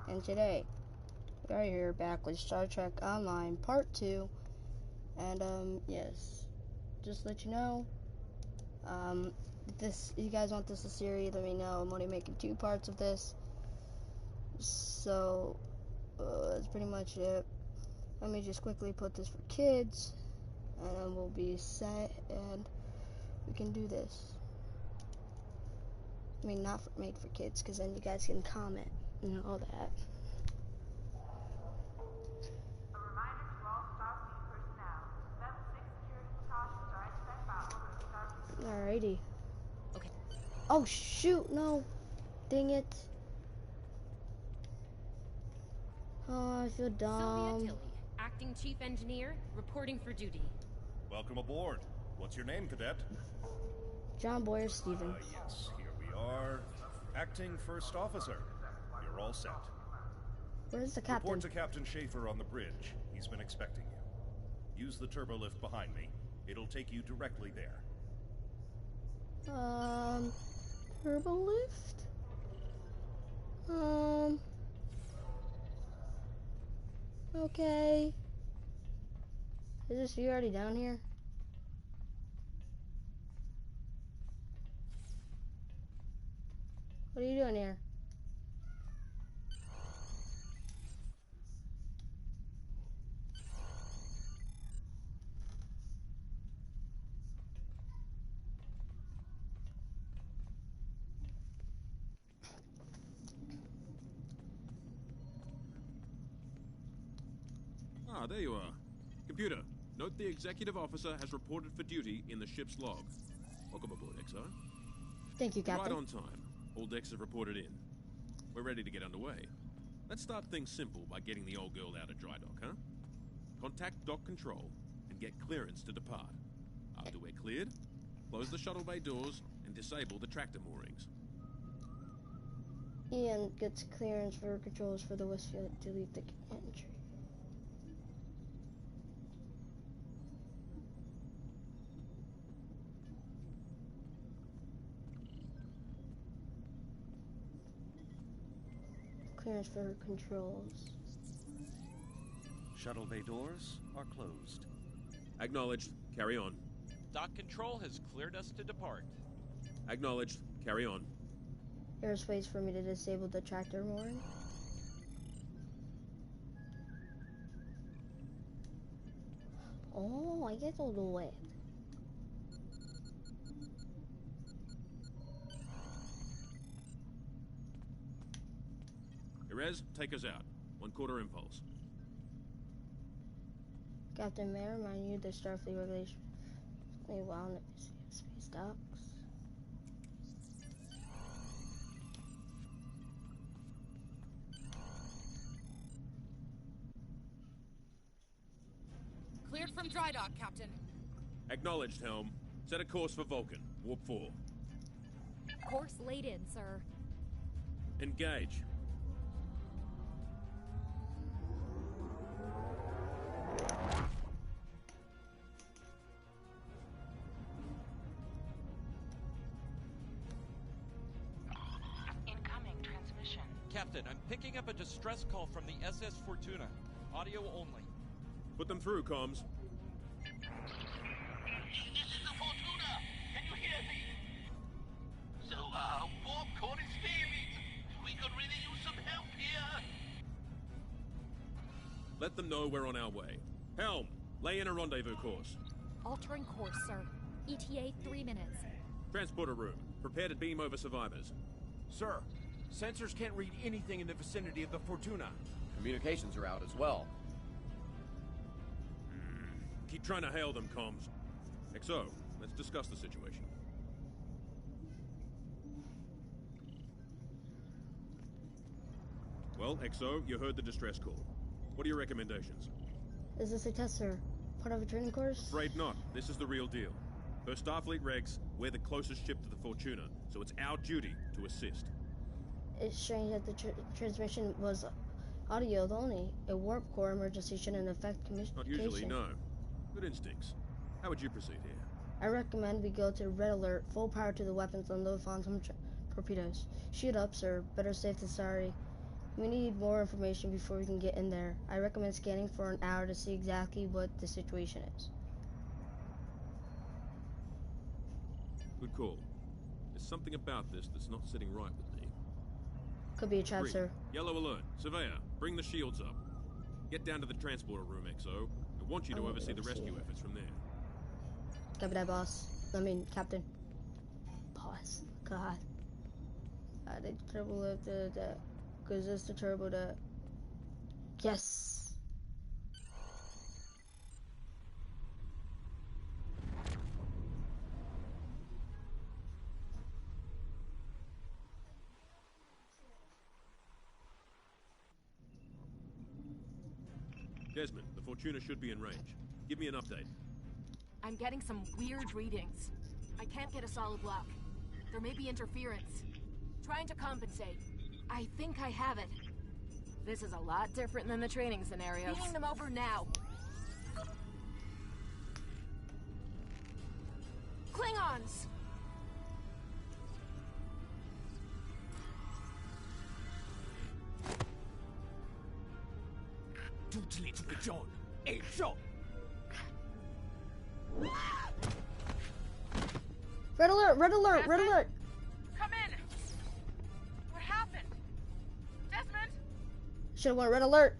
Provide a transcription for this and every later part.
and today we are here back with Star Trek Online Part 2, and yes, just to let you know, if you guys want this a series, let me know. I'm only making 2 parts of this, so that's pretty much it. Let me just quickly put this for kids, and then we'll be set, and we can do this. I mean, not made for kids, because then you guys can comment and all that. Alrighty. Okay. Oh shoot, no. Dang it. Oh, I feel dumb. Sylvia Tilly, acting chief engineer, reporting for duty. Welcome aboard. What's your name, cadet? John Boyer Stevens. Yes, here we are. Acting first officer. You're all set. Where's the captain? Report to Captain Schaefer on the bridge. He's been expecting you. Use the turbo lift behind me. It'll take you directly there. Turbo lift? Okay. Is this you already down here? What are you doing here? Ah, there you are. Computer, note the executive officer has reported for duty in the ship's log. Welcome aboard, XO. Thank you, Captain. Right on time. All decks have reported in. We're ready to get underway. Let's start things simple by getting the old girl out of dry dock, huh? Contact dock control and get clearance to depart. After we're cleared, close the shuttle bay doors and disable the tractor moorings. Ian gets clearance for controls for the Westfield to leave the entry. Clearance for controls. Shuttle bay doors are closed. Acknowledged. Carry on. Dock control has cleared us to depart. Acknowledged. Carry on. There's ways for me to disable the tractor mooring. Oh, I get all the way. Erez, take us out. 1/4 impulse. Captain, may I remind you the Starfleet regulation? Wait, wow, space docks. Cleared from dry dock, Captain. Acknowledged, Helm. Set a course for Vulcan. Warp 4. Course laid in, sir. Engage. Incoming transmission. Captain, I'm picking up a distress call from the SS Fortuna. Audio only. Put them through, comms. This is the Fortuna! Can you hear me? So, warp core is failing. We could really use some help here. Let them know we're on our way. Helm, lay in a rendezvous course. Altering course, sir. ETA 3 minutes. Transporter room. Prepare to beam over survivors. Sir, sensors can't read anything in the vicinity of the Fortuna. Communications are out as well. Keep trying to hail them, comms. XO, let's discuss the situation. Well, XO, you heard the distress call. What are your recommendations? Is this a test, sir? Part of a training course? Afraid not. This is the real deal. Per Starfleet regs, we're the closest ship to the Fortuna, so it's our duty to assist. It's strange that the transmission was audio only. A warp core emergency shouldn't affect communication. Not usually, no. Good instincts. How would you proceed here? I recommend we go to red alert, full power to the weapons, and load on some torpedoes. Shoot up, sir. Better safe than sorry. We need more information before we can get in there. I recommend scanning for an hour to see exactly what the situation is. Good call. There's something about this that's not sitting right with me. Could be a trap, Green. sir. Yellow alert. Surveyor, bring the shields up. Get down to the transporter room, XO. I want you to oversee the rescue efforts from there. Copy that, boss. I mean, Captain. Boss. God. I think the turbo lift that. Because it's the turbo that. Yes. Desmond, the Fortuna should be in range. Give me an update. I'm getting some weird readings. I can't get a solid lock. There may be interference. Trying to compensate. I think I have it. This is a lot different than the training scenarios. Beaming them over now. Klingons! Red alert! Red alert! Red alert! Come in! What happened? Desmond? Should've went red alert.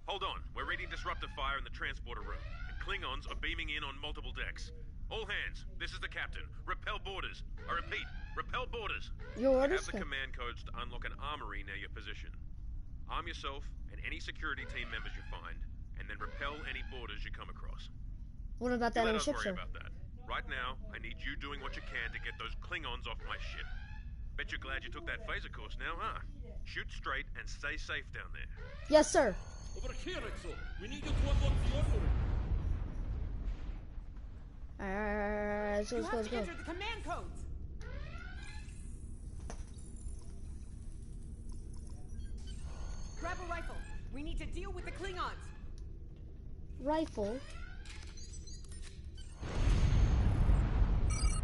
Hold on. We're reading disruptive fire in the transporter room. And Klingons are beaming in on multiple decks. All hands. This is the captain. Repel borders. I repeat, repel borders. Your You orders? have the command codes to unlock an armory near your position. Arm yourself and any security team members you find, and then repel any borders you come across. What about that Let in the us ship, worry sir? about that. Right now, I need you doing what you can to get those Klingons off my ship. Bet you're glad you took that phaser course now, huh? Shoot straight and stay safe down there. Yes, sir. Over here, Exo. We need you to unlock the armory. Alright, let's go, let's go, let's go. the command codes. Grab a rifle. We need to deal with the Klingons. Rifle?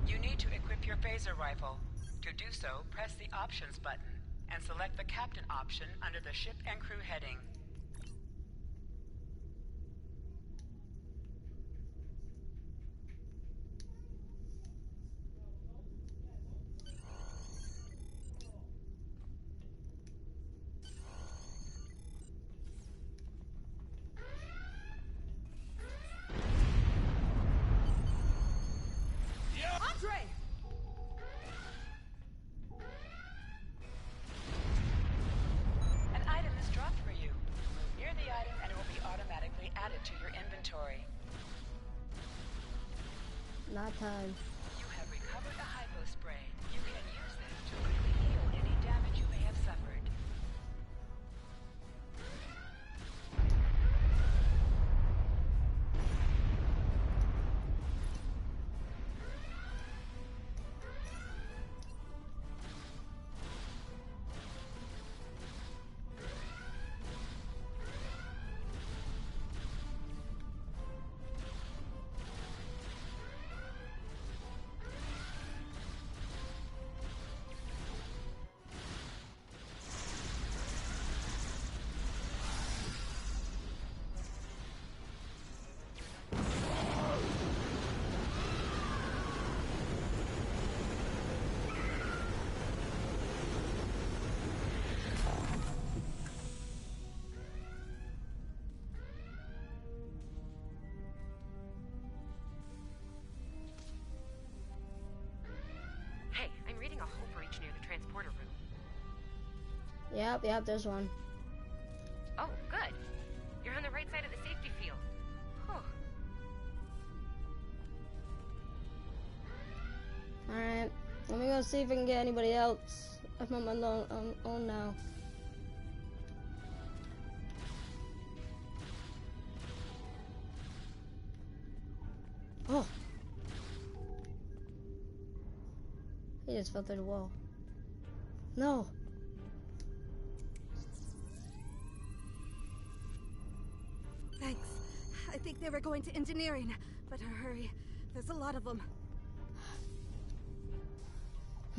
You need to equip your phaser rifle. To do so, press the Options button and select the Captain option under the Ship and Crew heading. Andre! An item is dropped for you. Move near the item and it will be automatically added to your inventory. Not time. You have recovered a hypo spray. You can use this to quickly heal any damage you may have suffered. Hey, I'm reading a hull breach near the transporter room. Yep, there's one. Oh, good. You're on the right side of the safety field. Huh. Alright, let me go see if I can get anybody else. I'm on my own now. Oh! He just fell through the wall. No! Thanks. I think they were going to engineering. Better hurry. There's a lot of them.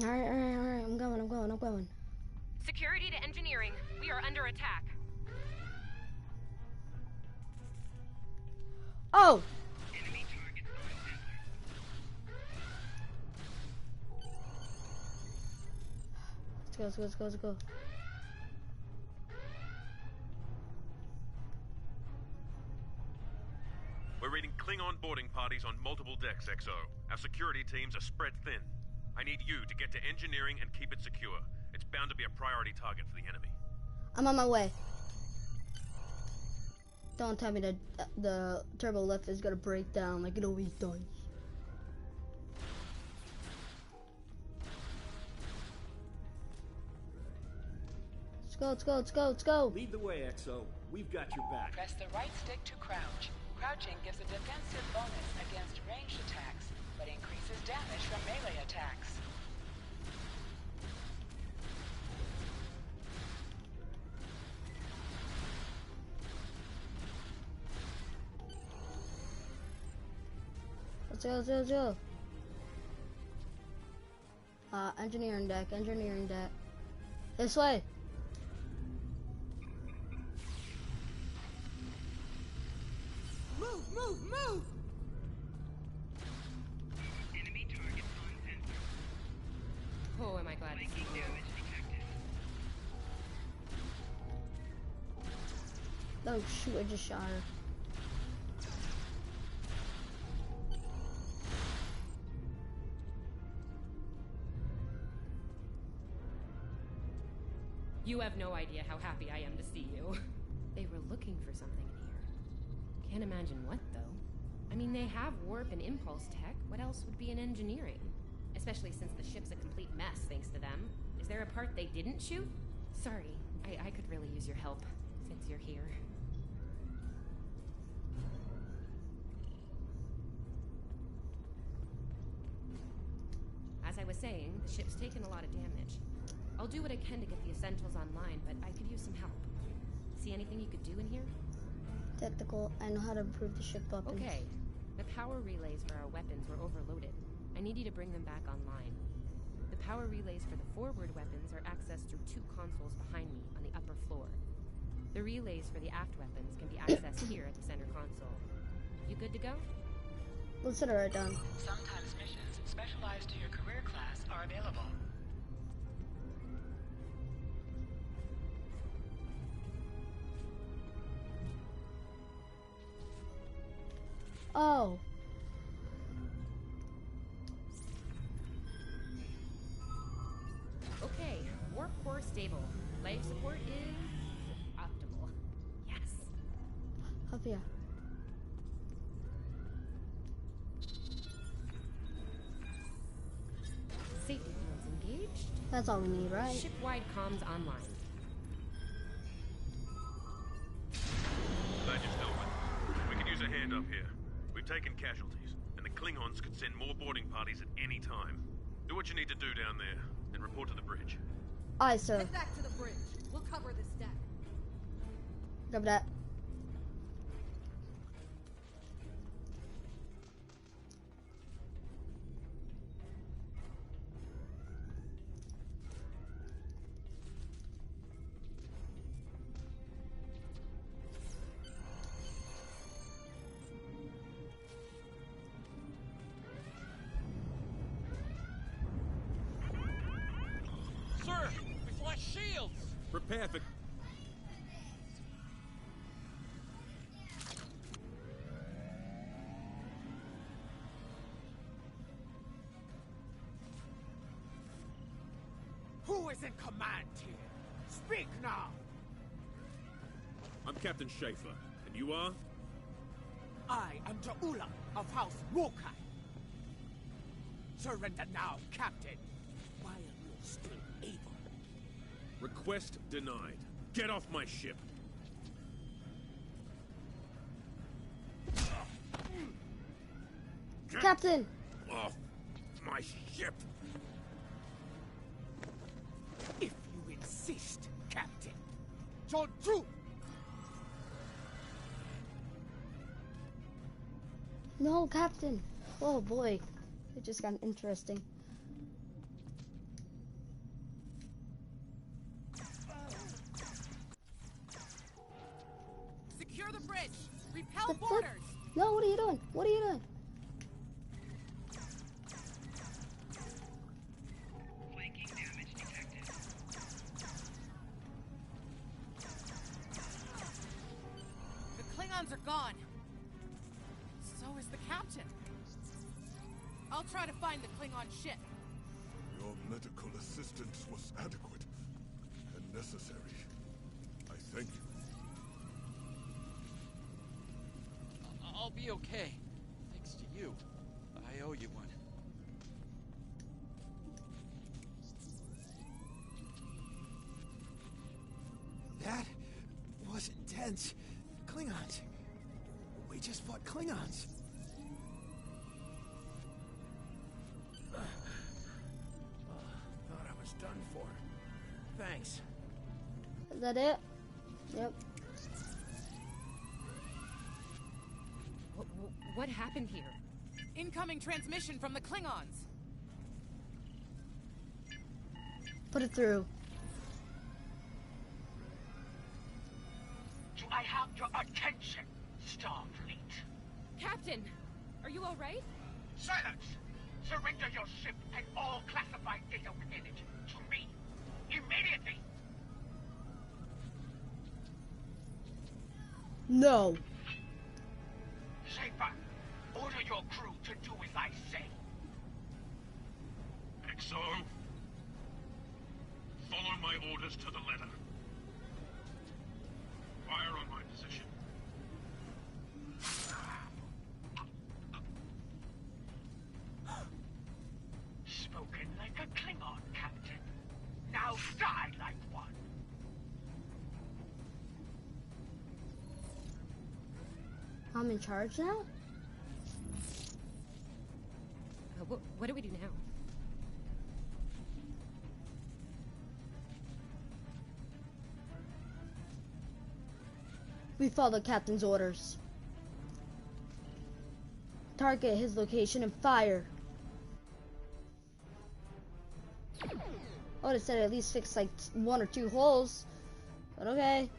Alright, I'm going. Security to engineering. We are under attack. Oh! Let's go. We're reading Klingon boarding parties on multiple decks, XO. Our security teams are spread thin. I need you to get to engineering and keep it secure. It's bound to be a priority target for the enemy. I'm on my way. Don't tell me that the turbo lift is gonna break down like it always does. Let's go. Lead the way, XO. We've got your back. Press the right stick to crouch. Crouching gives a defensive bonus against ranged attacks, but increases damage from melee attacks. Let's go. Engineering deck. This way. Move! Enemy target on sensor. Oh, am I glad to see you. Damage detected. Oh shoot, I just shot her. You have no idea how happy I am to see you. They were looking for something in here. Can't imagine what, though. I mean, they have warp and impulse tech. What else would be in engineering? Especially since the ship's a complete mess, thanks to them. Is there a part they didn't shoot? Sorry, I could really use your help, since you're here. As I was saying, the ship's taken a lot of damage. I'll do what I can to get the essentials online, but I could use some help. See anything you could do in here? Technical. I know how to improve the ship weapons. Okay. The power relays for our weapons were overloaded. I need you to bring them back online. The power relays for the forward weapons are accessed through 2 consoles behind me on the upper floor. The relays for the aft weapons can be accessed here at the center console. You good to go? Let's set it right down. Sometimes missions specialized to your career class are available. Oh. Okay, warp core stable. Life support is optimal. Yes. Up here. Safety fields engaged. That's all we need, right? Ship-wide comms online. Glad you're still with. We could use a hand up here. We've taken casualties, and the Klingons could send more boarding parties at any time. Do what you need to do down there, and report to the bridge. Aye, sir. Head back to the bridge. We'll cover this deck. Grab that. Sir, we've lost shields! Prepare for... Who is in command here? Speak now! I'm Captain Schaefer, and you are? I am Ja'ula of House Wokai. Surrender now, Captain, while you're still able. Request denied. Get off my ship. Get Captain! off my ship. If you insist, Captain. John Drew! No, Captain. Oh boy. It just got interesting. bridge! Repel The fuck? boarders! No, what are you doing? What are you doing? Flanking damage detected. The Klingons are gone. So is the captain. I'll try to find the Klingon ship. Your medical assistance was adequate and necessary. I thank you. I'll be okay. Thanks to you. I owe you one. That was intense. Klingons. We just fought Klingons. Thought I was done for. Thanks. Is that it? Yep. What happened here? Incoming transmission from the Klingons. Put it through. Do I have your attention, Starfleet? Captain, are you all right? Silence! Surrender your ship and all classified data within it to me. Immediately! No. Schaefer, order your crew to do as I say. XO, follow my orders to the letter. Fire on my position. Spoken like a Klingon, Captain. Now die like one. I'm in charge now? What do we do now? We follow the captain's orders. Target his location and fire. I would have said at least fix like 1 or 2 holes. But okay.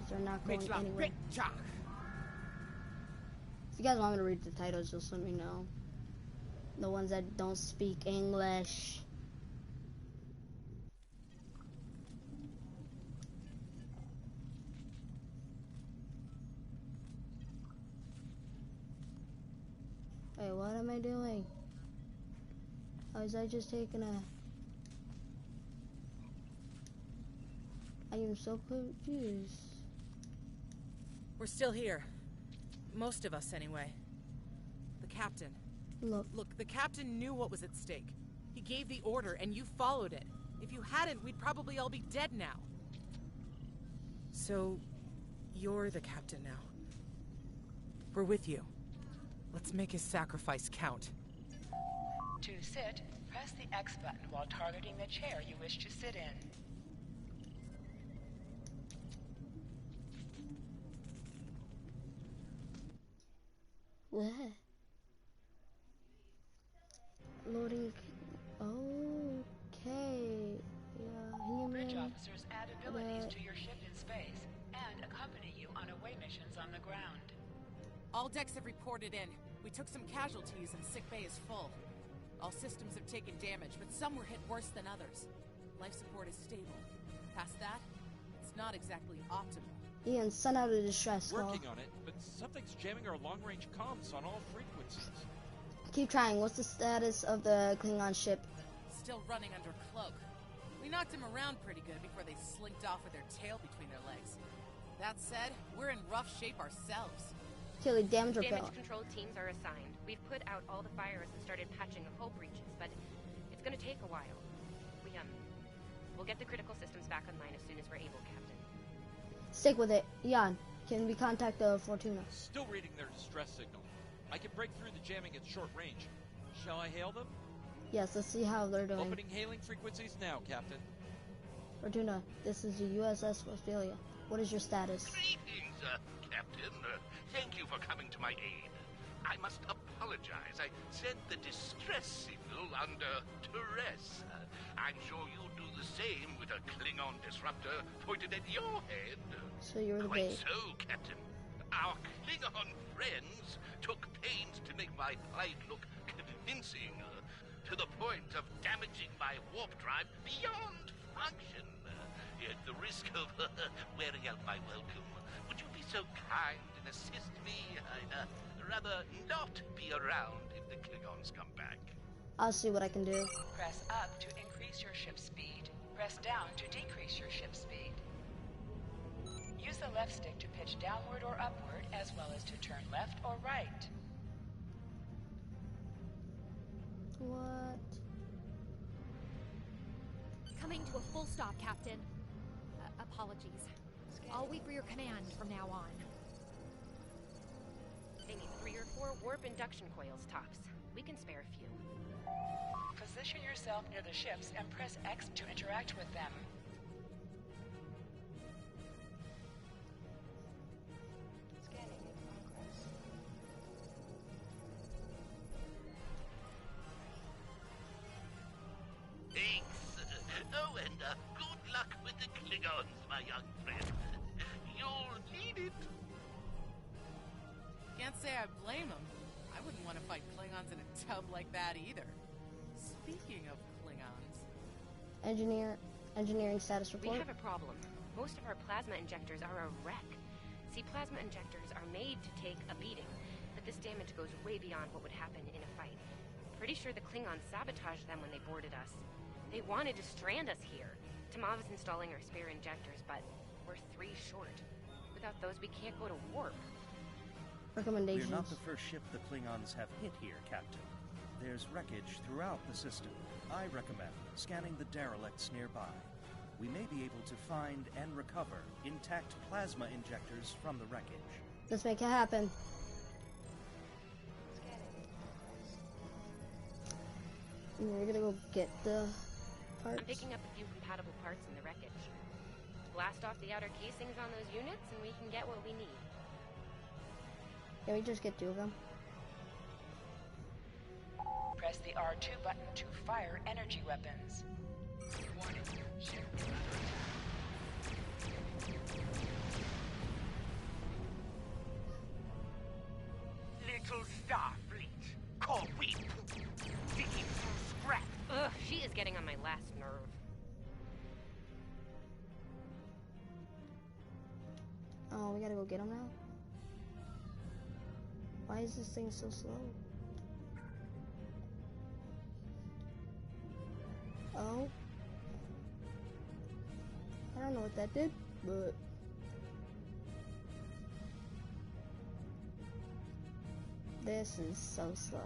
They're not going anywhere. If you guys want me to read the titles, just let me know. The ones that don't speak English. Wait, what am I doing? Or was I just taking a... I am so confused. We're still here. Most of us, anyway. The captain. Look, the captain knew what was at stake. He gave the order, and you followed it. If you hadn't, we'd probably all be dead now. So, you're the captain now. We're with you. Let's make his sacrifice count. To sit, press the X button while targeting the chair you wish to sit in. What? Loading. Okay. Yeah, Bridge officers add abilities to your ship in space and accompany you on away missions on the ground. All decks have reported in. We took some casualties and sick bay is full. All systems have taken damage, but some were hit worse than others. Life support is stable. Past that, it's not exactly optimal. Ian, send out a distress call. Working on it, but something's jamming our long-range comms on all frequencies. Keep trying. What's the status of the Klingon ship? Still running under cloak. We knocked him around pretty good before they slinked off with their tail between their legs. That said, we're in rough shape ourselves. Kill damage repel. Damage control teams are assigned. We've put out all the fires and started patching the hull breaches, but it's gonna take a while. We'll get the critical systems back online as soon as we're able, Captain. Stick with it. Jan, can we contact the Fortuna? Still reading their distress signal. I can break through the jamming at short range. Shall I hail them? Yes, let's see how they're doing. Opening hailing frequencies now, Captain. Fortuna, this is the USS Westphalia. What is your status? Greetings, Captain. Thank you for coming to my aid. I must apologize. I sent the distress signal under duress. I'm sure you'll do the same with a Klingon disruptor pointed at your head. So you're the Quite bait. so, Captain. Our Klingon friends took pains to make my plight look convincing, to the point of damaging my warp drive beyond function. At the risk of wearing out my welcome, would you be so kind and assist me? I'd rather not be around if the Klingons come back. I'll see what I can do. Press up to increase your ship speed. Press down to decrease your ship speed. Use the left stick to pitch downward or upward, as well as to turn left or right. What? Coming to a full stop, Captain. Apologies. I'll wait for your command from now on. They need 3 or 4 warp induction coils tops. We can spare a few. Position yourself near the ships and press X to interact with them. Scanning in progress. Thanks. Oh, and good luck with the Klingons, my young friend. You'll need it. Can't say I blame him. I wouldn't want to fight Klingons in a tub like that either. Speaking of Klingons... Engineering status report. We have a problem. Most of our plasma injectors are a wreck. See, plasma injectors are made to take a beating, but this damage goes way beyond what would happen in a fight. Pretty sure the Klingons sabotaged them when they boarded us. They wanted to strand us here. Tamav is installing our spare injectors, but we're 3 short. Without those, we can't go to warp. Recommendations. We're not the first ship the Klingons have hit here, Captain. There's wreckage throughout the system. I recommend scanning the derelicts nearby. We may be able to find and recover intact plasma injectors from the wreckage. Let's make it happen. We're gonna go get the parts. I'm picking up a few compatible parts in the wreckage. Blast off the outer casings on those units, and we can get what we need. Can we just get 2 of them? Press the R2 button to fire energy weapons. Warning, ship Little Starfleet, call weep. Digging through scrap. Ugh, she is getting on my last nerve. Oh, we gotta go get them now? Why is this thing so slow? Oh. I don't know what that did, but... This is so slow.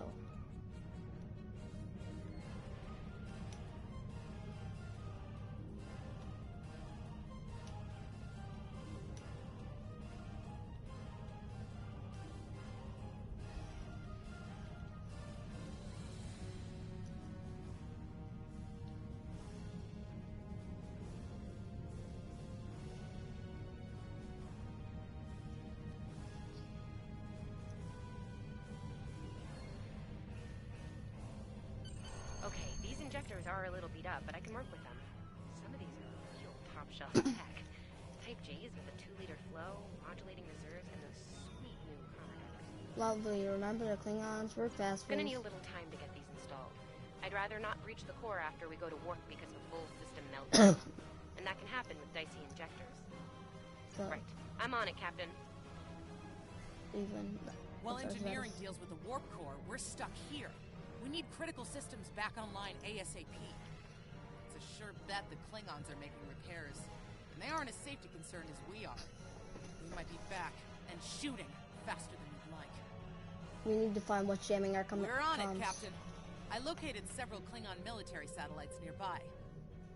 Okay, these injectors are a little beat up, but I can work with them. Some of these are real top-shelf tech. Type J's with a 2-liter flow, modulating reserves, and those sweet new commodores. Lovely. Remember the Klingons were fast. Gonna need a little time to get these installed. I'd rather not breach the core after we go to warp because of a full system meltdown. And that can happen with dicey injectors. So, Right. I'm on it, Captain. even... While that's engineering deals with the warp core, we're stuck here. We need critical systems back online ASAP. It's a sure bet the Klingons are making repairs, and they aren't as safety concerned as we are. We might be back and shooting faster than we'd like. We need to find what's jamming our comms. We're on it, Captain. I located several Klingon military satellites nearby.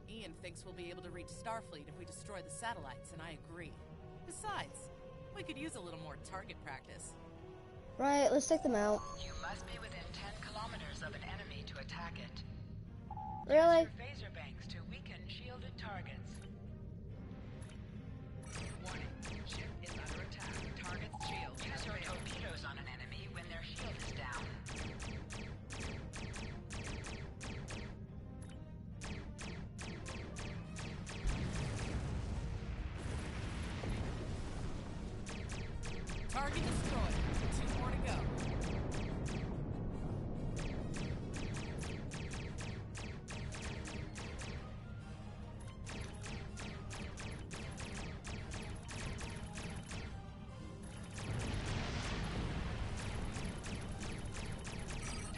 Ian thinks we'll be able to reach Starfleet if we destroy the satellites, and I agree. Besides, we could use a little more target practice. Right, let's take them out. You must be within 10 kilometers of an enemy to attack it. Really? Use your phaser banks to weaken shielded targets. Warning, ship is under attack. Target's shield. Use your torpedoes on an enemy when their shield is down. Target destroyed. 2 more to go.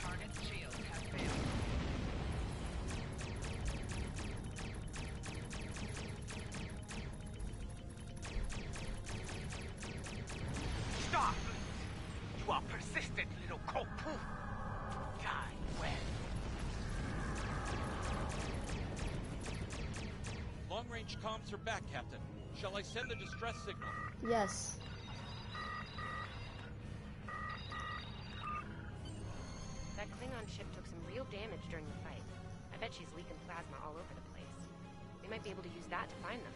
Target's shields have failed. Stop! You are persistent, little cope. Die well. Long-range comms are back, Captain. Shall I send the distress signal? Yes. That Klingon ship took some real damage during the fight. I bet she's leaking plasma all over the place. We might be able to use that to find them.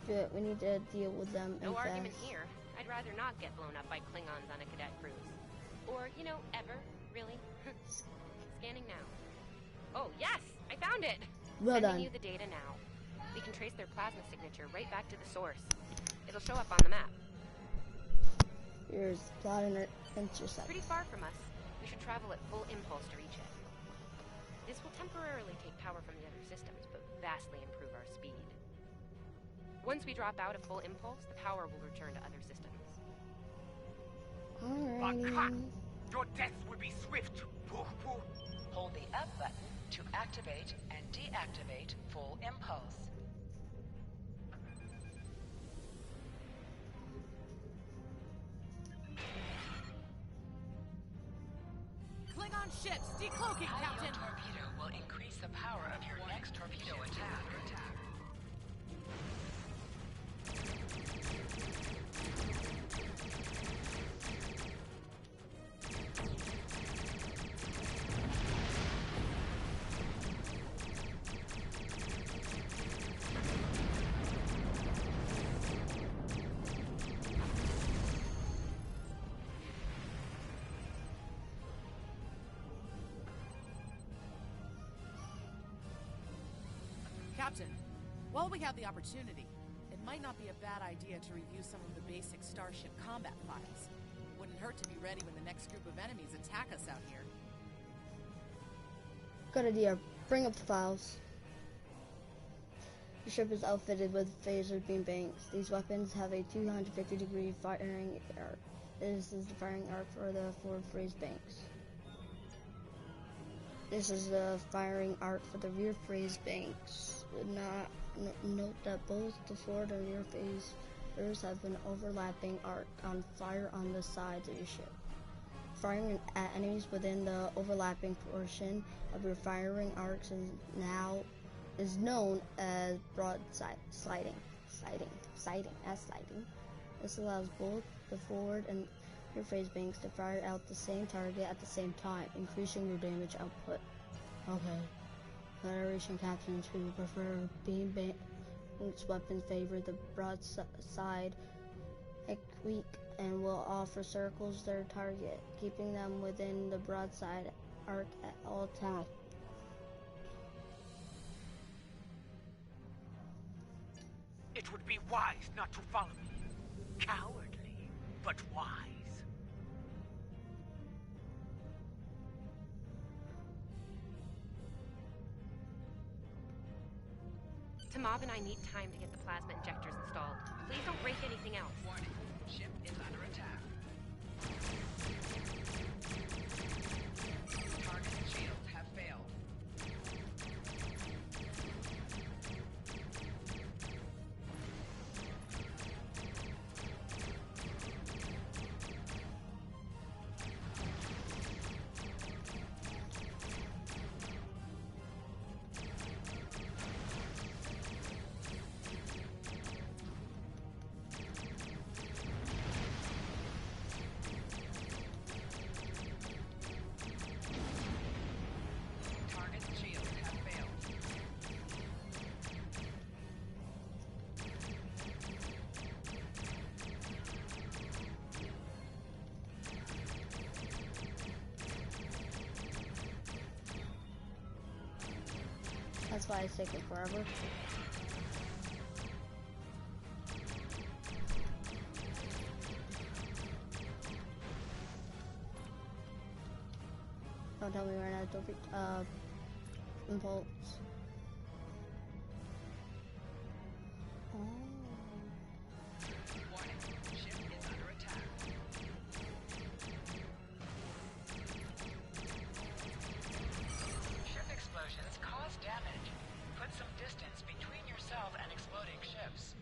Good. We need to deal with them. No and argument fast. here. I'd rather not get blown up by Klingons on a cadet cruise. Or, you know, ever, really. Scanning now. Oh, yes! I found it! Well Sending done. you the data now. We can trace their plasma signature right back to the source. It'll show up on the map. Here's plotting it intercept. Pretty far from us. We should travel at full impulse to reach it. This will temporarily take power from the other systems, but vastly improve our speed. Once we drop out of full impulse, the power will return to other systems. Alrighty. Your death will be swift. Hold the up button to activate and deactivate full impulse. Klingon ships, decloaking, Captain! High-yield torpedo will increase the power of your next torpedo attack. Captain, while we have the opportunity, it might not be a bad idea to review some of the basic Starship combat files. Wouldn't hurt to be ready when the next group of enemies attack us out here. Good idea. Bring up the files. The ship is outfitted with phaser beam banks. These weapons have a 250-degree firing arc. This is the firing arc for the forward phase banks. This is the firing arc for the rear phase banks. Note that both the forward and rear phasers have an overlapping arc on fire on the sides of your ship. Firing at enemies within the overlapping portion of your firing arcs is known as broadside sliding. This allows both the forward and rear phase banks to fire out the same target at the same time, increasing your damage output. Okay. Federation captains who prefer beam banks weapons favor the broadside weak and will offer circles their target, keeping them within the broadside arc at all times. It would be wise not to follow me. Cowardly, but wise. Tamab and I need time to get the plasma injectors installed. Please don't break anything else. Warning, ship is under attack. Target shields have failed. That's why it's taking forever. Don't tell me right now, don't be, impulse. Oh. Warning, ship is under attack. Ship explosions cause damage. Put some distance between yourself and exploding ships.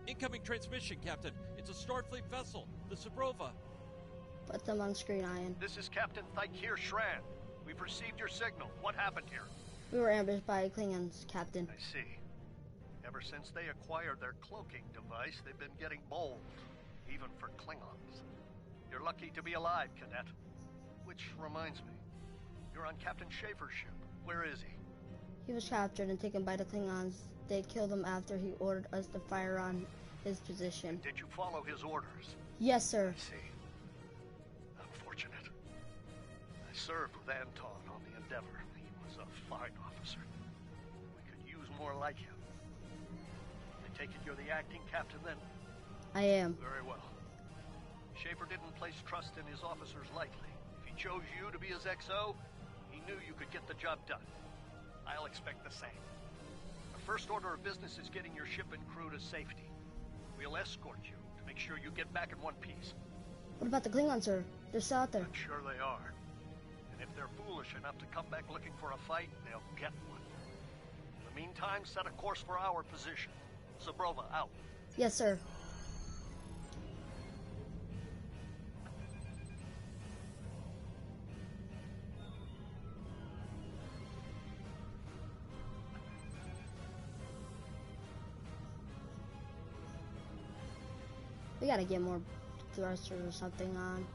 Incoming transmission, Captain. It's a Starfleet vessel, the Zabrova. Put them on screen, Ian. This is Captain Thykir Shran. We've received your signal. What happened here? We were ambushed by Klingons, Captain. I see. Ever since they acquired their cloaking device, they've been getting bold, even for Klingons. You're lucky to be alive, Cadet. Which reminds me, you're on Captain Schaefer's ship. Where is he? He was captured and taken by the Klingons. They killed him after he ordered us to fire on his position. Did you follow his orders? Yes, sir. I see. Unfortunate. I served with Anton on the Endeavor. He was a fine officer. We could use more like him. I take it you're the acting captain then? I am. Very well. Schaefer didn't place trust in his officers lightly. If he chose you to be his XO, he knew you could get the job done. I'll expect the same. Our first order of business is getting your ship and crew to safety. We'll escort you to make sure you get back in one piece. What about the Klingons, sir? They're still out there. I'm sure they are. And if they're foolish enough to come back looking for a fight, they'll get one. In the meantime, set a course for our position. Zabrova, out. Yes, sir. We gotta get more thrusters or something on.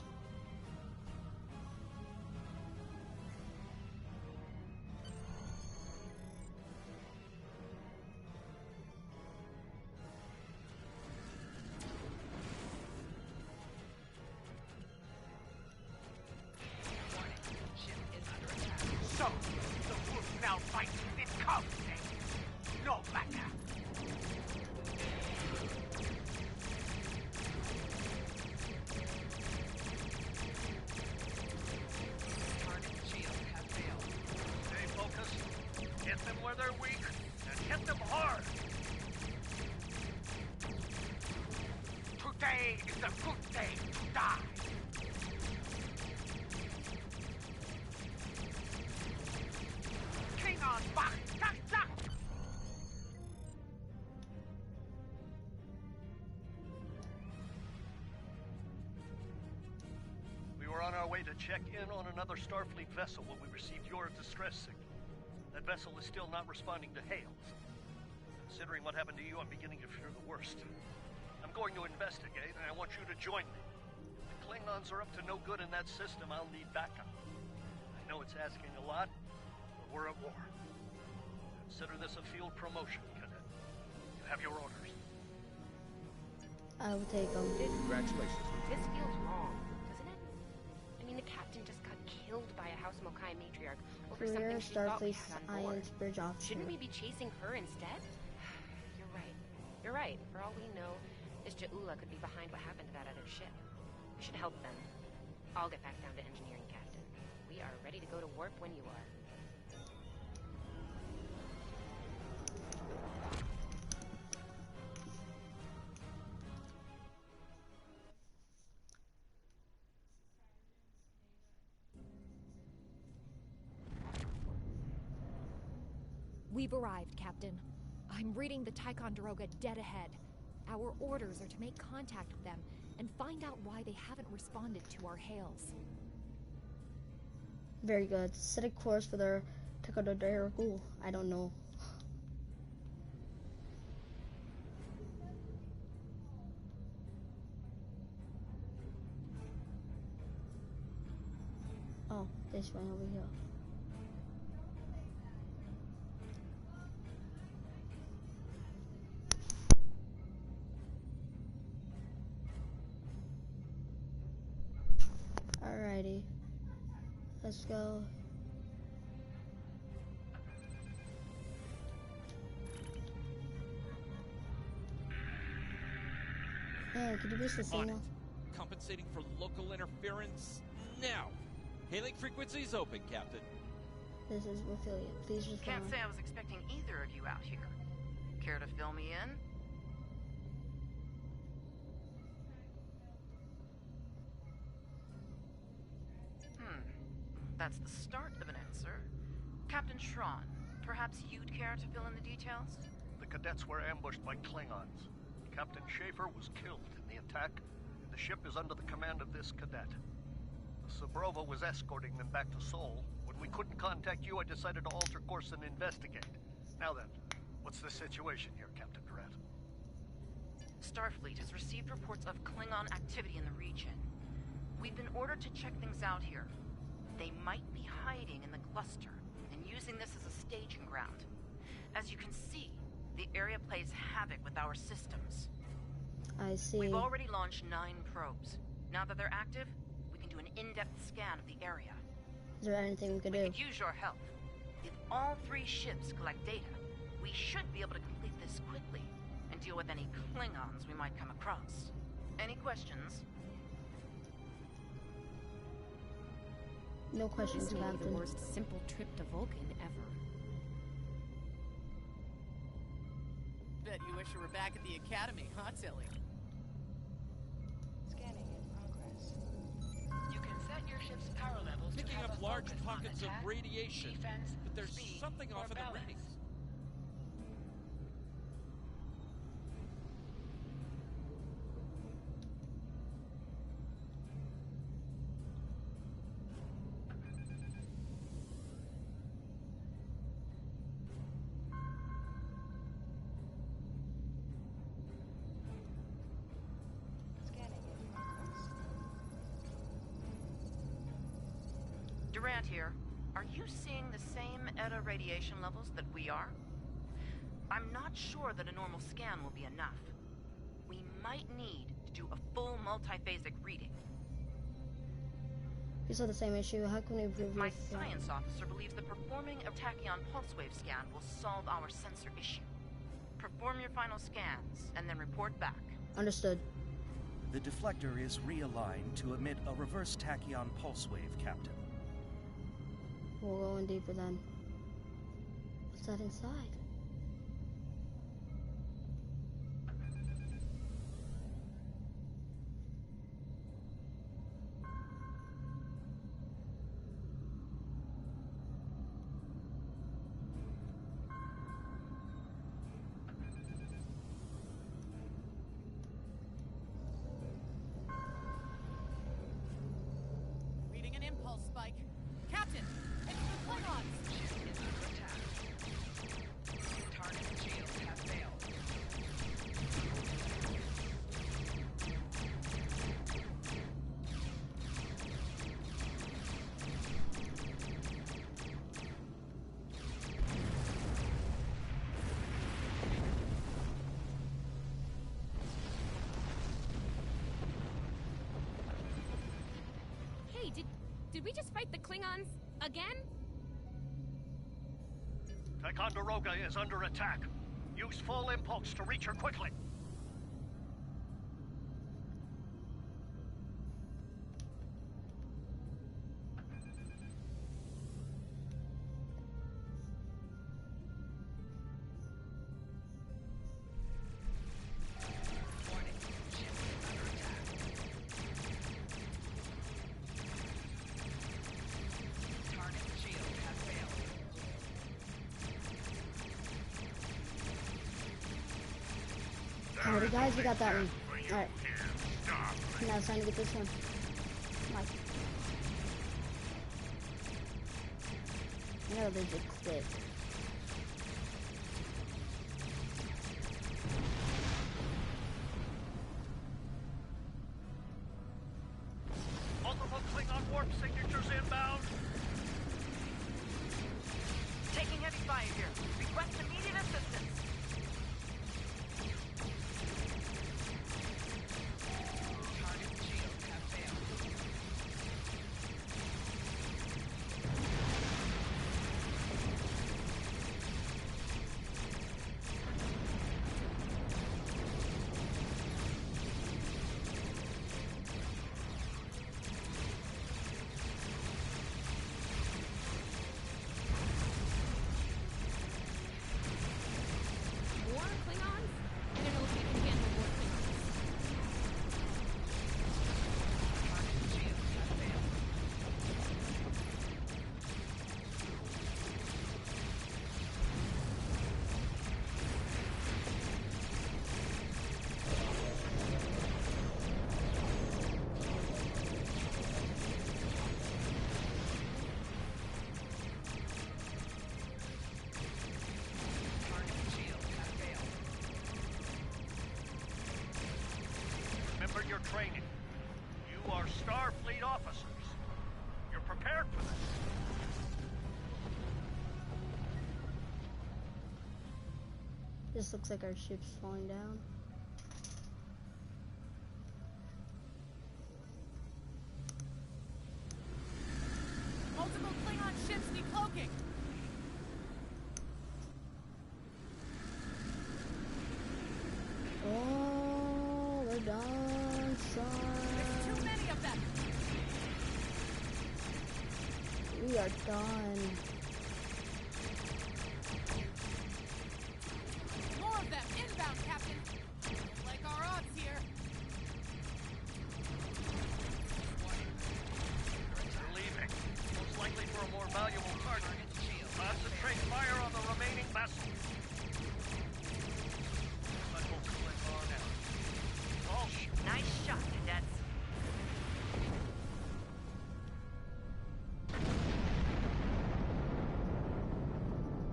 So, the wolf now fights with its cubs, eh? No matter. Stay focused. Hit them where they're weak, and hit them hard. Today is a good day to die. Klingon back, tak, tak. We were on our way to check in on another Starfleet vessel when we received your distress signal. That vessel is still not responding to hails. Considering what happened to you, I'm beginning to fear the worst. I'm going to investigate, and I want you to join me. If the Klingons are up to no good in that system, I'll need backup. I know it's asking a lot, but we're at war. Consider this a field promotion, Cadet. You have your orders. I will take them. Congratulations. This feels wrong, doesn't it? I mean, the captain just got killed by a House Mokai matriarch over Career something she thought we Starfleet had on board. Science Bridge Officer. Shouldn't we be chasing her instead? You're right. You're right. For all we know, this Ja'ula could be behind what happened to that other ship. We should help them. I'll get back down to engineering, Captain. We are ready to go to warp when you are. We've arrived, Captain. I'm reading the Ticonderoga dead ahead. Our orders are to make contact with them and find out why they haven't responded to our hails. Very good. Set a course for their Ticonderoga. I don't know. Oh, this one over here. Alrighty. Let's go. Hey, could you boost the On signal? it. Compensating for local interference now. Hailing frequencies open, Captain. This is Ophelia. Please respond. Can't say I was expecting either of you out here. Care to fill me in? That's the start of an answer. Captain Schron, perhaps you'd care to fill in the details? The cadets were ambushed by Klingons. Captain Schaefer was killed in the attack, and the ship is under the command of this cadet. The Sabrova was escorting them back to Sol. When we couldn't contact you, I decided to alter course and investigate. Now then, what's the situation here, Captain Durant? Starfleet has received reports of Klingon activity in the region. We've been ordered to check things out here. They might be hiding in the cluster and using this as a staging ground. As you can see, the area plays havoc with our systems. I see. We've already launched 9 probes. Now that they're active, we can do an in-depth scan of the area. Is there anything we could do? We could use your help. If all 3 ships collect data, we should be able to complete this quickly and deal with any Klingons we might come across. Any questions? No questions, This may be Captain. the worst simple trip to Vulcan ever. Bet you wish you were back at the Academy, huh, Tilly? Scanning in progress. You can set your ship's power levels to Picking have up a large focus on pockets of attack, radiation, defense, but there's speed, something or off in the balance. readings. Scanning in progress. Durant here. Are you seeing the same ETA radiation levels that we are? I'm not sure that a normal scan will be enough. We might need to do a full multiphasic reading. We saw the same issue. How can we improve My this? science officer believes that performing a tachyon pulse wave scan will solve our sensor issue. Perform your final scans and then report back. Understood. The deflector is realigned to emit a reverse tachyon pulse wave, Captain. We'll go in deeper then. What's that inside? Reading an impulse spike. Captain, it's the Klingons! Ship is under attack. Target shields have failed. Hey, did we just fight the Klingons again? Ticonderoga is under attack. Use full impulse to reach her quickly. Warning. Ship is under attack. Target shield has failed. Alright, guys, we got that one. Alright. Now it's time to get this one. Mike. I know there's a clip. Multiple Klingon warp signatures inbound. Taking heavy fire here. Request immediate assistance. Target shields have failed. your training. You are Starfleet officers. You're prepared for this. This looks like our ship's falling down. Multiple Klingon ships decloaking. Oh, we're done, son. There's too many of them. We are done. More of them inbound, Captain. Like our odds here. They're leaving. Most likely for a more valuable target. Concentrate fire on the remaining vessel. Nice shot, cadets.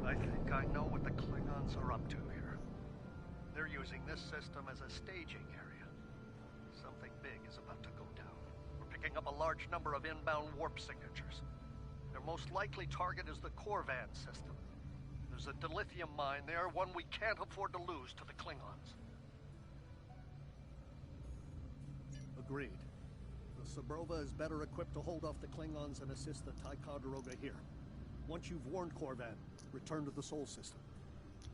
I think I know what the Klingons are up to here. They're using this system as a staging area. Something big is about to go down. We're picking up a large number of inbound warp signatures. Their most likely target is the Corvan system. There's a dilithium mine there, one we can't afford to lose to the Klingons. Agreed. The Sabrova is better equipped to hold off the Klingons and assist the Ticonderoga here. Once you've warned Corvan, return to the Sol system.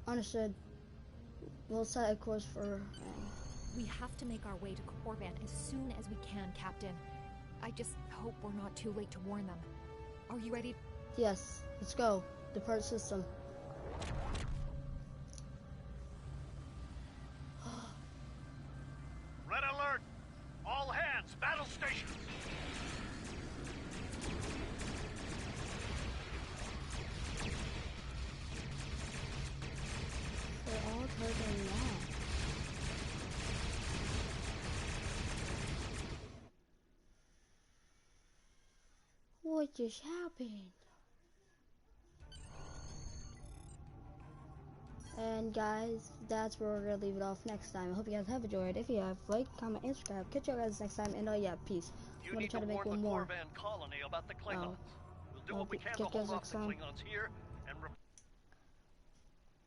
Understood. We'll set a course for... We have to make our way to Corvan as soon as we can, Captain. I just hope we're not too late to warn them. Are you ready? Yes, let's go. Depart system. Red alert! All hands, battle stations! They're all targeting now. What just happened? And guys, that's where we're gonna leave it off next time. I hope you guys have enjoyed. If you have, like, comment, and subscribe. Catch you guys next time. And yeah, peace. I'm gonna try to make one more. Corvan colony about the Klingons. We'll do what we can to catch you hold guys off next the time. Klingons here